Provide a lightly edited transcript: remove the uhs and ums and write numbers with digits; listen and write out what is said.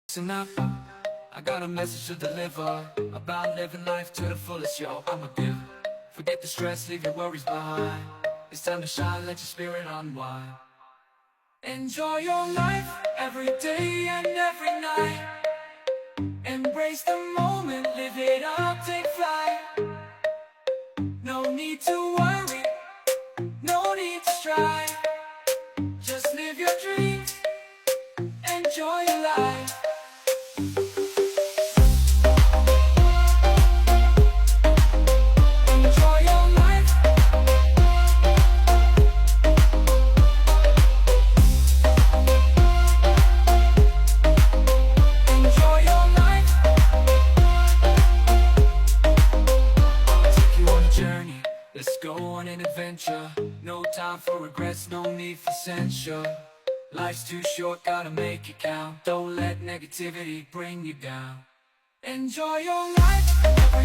Listen up, I got a message to deliver about living life to the fullest, yo, I'm a giver. Forget the stress, leave your worries behind. It's time to shine, let your spirit unwind. Enjoy your life, every day and every night. Embrace the moment, live it up, take flight. No need to worry, no need to strive. Just live your dreams, enjoy your life. Enjoy your life. Enjoy your life. I'll take you on a journey, let's go on an adventure. No time for regrets, no need for censure. Life's too short, gotta make it count. Don't let negativity bring you down. Enjoy your life, every